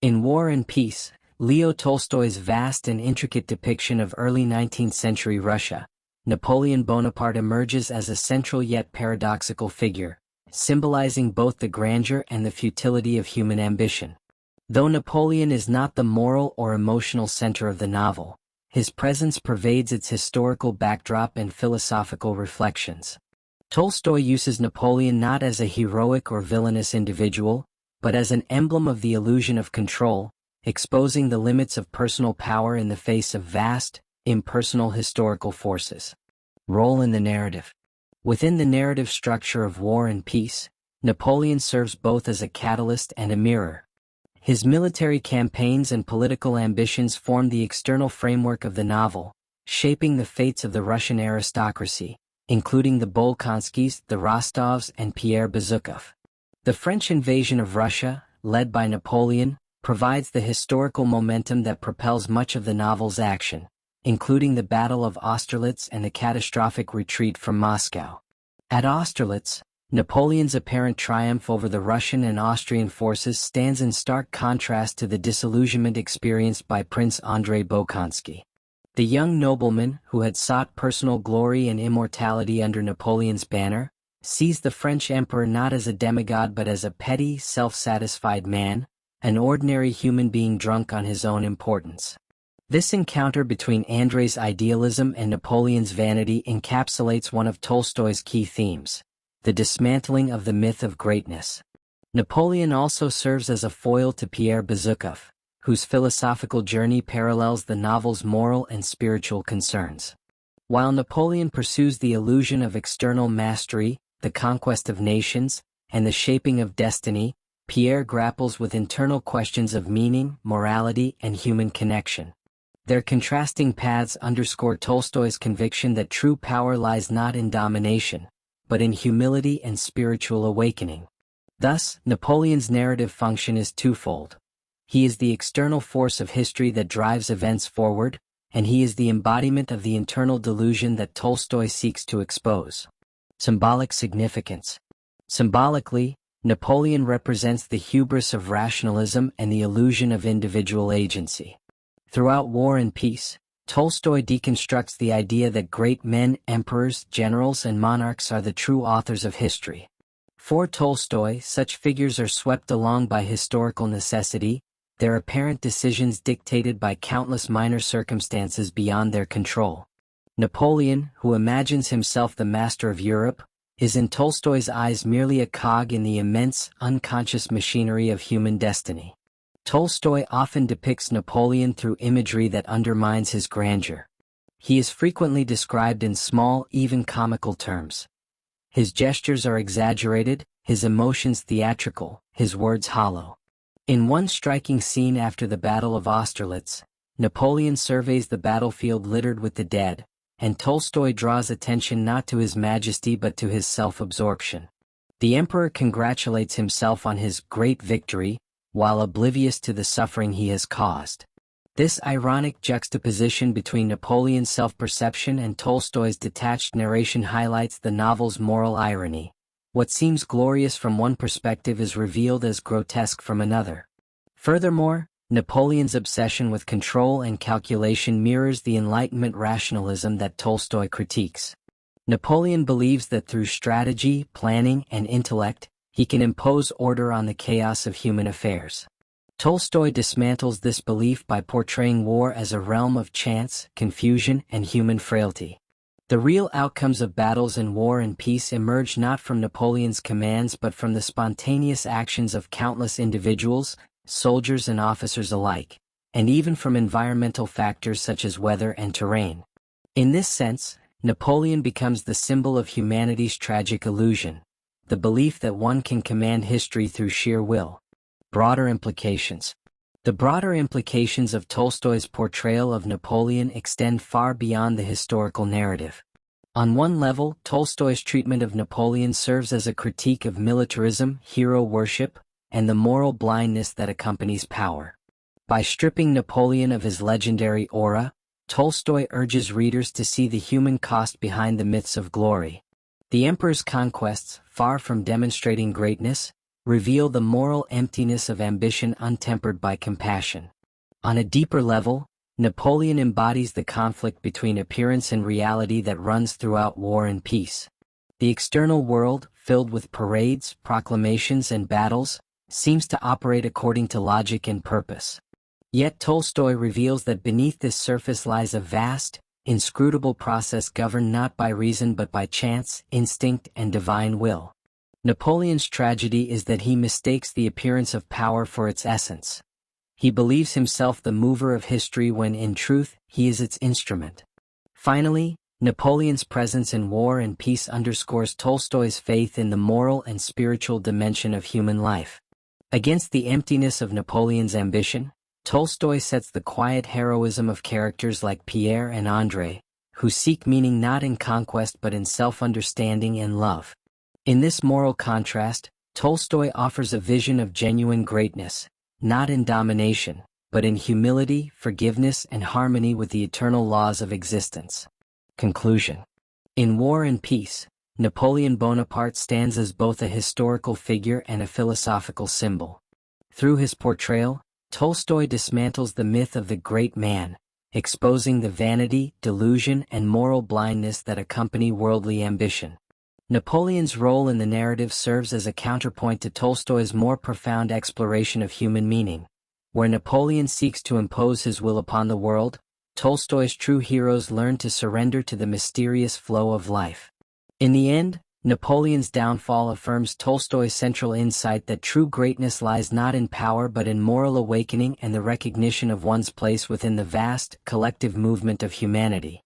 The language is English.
In War and Peace, Leo Tolstoy's vast and intricate depiction of early 19th century Russia, Napoleon Bonaparte emerges as a central yet paradoxical figure, symbolizing both the grandeur and the futility of human ambition. Though Napoleon is not the moral or emotional center of the novel, his presence pervades its historical backdrop and philosophical reflections. Tolstoy uses Napoleon not as a heroic or villainous individual, but as an emblem of the illusion of control, exposing the limits of personal power in the face of vast, impersonal historical forces. Role in the narrative. Within the narrative structure of War and Peace, Napoleon serves both as a catalyst and a mirror. His military campaigns and political ambitions form the external framework of the novel, shaping the fates of the Russian aristocracy, including the Bolkonskys, the Rostovs, and Pierre Bezukhov. The French invasion of Russia, led by Napoleon, provides the historical momentum that propels much of the novel's action, including the Battle of Austerlitz and the catastrophic retreat from Moscow. At Austerlitz, Napoleon's apparent triumph over the Russian and Austrian forces stands in stark contrast to the disillusionment experienced by Prince Andrei Bolkonsky. The young nobleman, who had sought personal glory and immortality under Napoleon's banner, sees the French emperor not as a demigod but as a petty, self-satisfied man, an ordinary human being drunk on his own importance. This encounter between Andrei's idealism and Napoleon's vanity encapsulates one of Tolstoy's key themes, the dismantling of the myth of greatness. Napoleon also serves as a foil to Pierre Bezukhov, whose philosophical journey parallels the novel's moral and spiritual concerns. While Napoleon pursues the illusion of external mastery, the conquest of nations, and the shaping of destiny, Pierre grapples with internal questions of meaning, morality, and human connection. Their contrasting paths underscore Tolstoy's conviction that true power lies not in domination, but in humility and spiritual awakening. Thus, Napoleon's narrative function is twofold. He is the external force of history that drives events forward, and he is the embodiment of the internal delusion that Tolstoy seeks to expose. Symbolic significance. Symbolically, Napoleon represents the hubris of rationalism and the illusion of individual agency. Throughout War and Peace, Tolstoy deconstructs the idea that great men, emperors, generals, and monarchs are the true authors of history. For Tolstoy, such figures are swept along by historical necessity, their apparent decisions dictated by countless minor circumstances beyond their control. Napoleon, who imagines himself the master of Europe, is in Tolstoy's eyes merely a cog in the immense, unconscious machinery of human destiny. Tolstoy often depicts Napoleon through imagery that undermines his grandeur. He is frequently described in small, even comical terms. His gestures are exaggerated, his emotions theatrical, his words hollow. In one striking scene after the Battle of Austerlitz, Napoleon surveys the battlefield littered with the dead, and Tolstoy draws attention not to his majesty but to his self-absorption. The emperor congratulates himself on his great victory, while oblivious to the suffering he has caused. This ironic juxtaposition between Napoleon's self-perception and Tolstoy's detached narration highlights the novel's moral irony. What seems glorious from one perspective is revealed as grotesque from another. Furthermore, Napoleon's obsession with control and calculation mirrors the Enlightenment rationalism that Tolstoy critiques. Napoleon believes that through strategy, planning, and intellect, he can impose order on the chaos of human affairs. Tolstoy dismantles this belief by portraying war as a realm of chance, confusion, and human frailty. The real outcomes of battles in War and Peace emerge not from Napoleon's commands but from the spontaneous actions of countless individuals, soldiers and officers alike, and even from environmental factors such as weather and terrain. In this sense, Napoleon becomes the symbol of humanity's tragic illusion, the belief that one can command history through sheer will. Broader implications. The broader implications of Tolstoy's portrayal of Napoleon extend far beyond the historical narrative. On one level, Tolstoy's treatment of Napoleon serves as a critique of militarism, hero worship, and the moral blindness that accompanies power. By stripping Napoleon of his legendary aura, Tolstoy urges readers to see the human cost behind the myths of glory. The emperor's conquests, far from demonstrating greatness, reveal the moral emptiness of ambition untempered by compassion. On a deeper level, Napoleon embodies the conflict between appearance and reality that runs throughout War and Peace. The external world, filled with parades, proclamations, and battles, seems to operate according to logic and purpose. Yet Tolstoy reveals that beneath this surface lies a vast, inscrutable process governed not by reason but by chance, instinct, and divine will. Napoleon's tragedy is that he mistakes the appearance of power for its essence. He believes himself the mover of history when in truth, he is its instrument. Finally, Napoleon's presence in War and Peace underscores Tolstoy's faith in the moral and spiritual dimension of human life. Against the emptiness of Napoleon's ambition, Tolstoy sets the quiet heroism of characters like Pierre and André, who seek meaning not in conquest but in self-understanding and love. In this moral contrast, Tolstoy offers a vision of genuine greatness, not in domination, but in humility, forgiveness, and harmony with the eternal laws of existence. Conclusion. In War and Peace, Napoleon Bonaparte stands as both a historical figure and a philosophical symbol. Through his portrayal, Tolstoy dismantles the myth of the great man, exposing the vanity, delusion, and moral blindness that accompany worldly ambition. Napoleon's role in the narrative serves as a counterpoint to Tolstoy's more profound exploration of human meaning. Where Napoleon seeks to impose his will upon the world, Tolstoy's true heroes learn to surrender to the mysterious flow of life. In the end, Napoleon's downfall affirms Tolstoy's central insight that true greatness lies not in power but in moral awakening and the recognition of one's place within the vast, collective movement of humanity.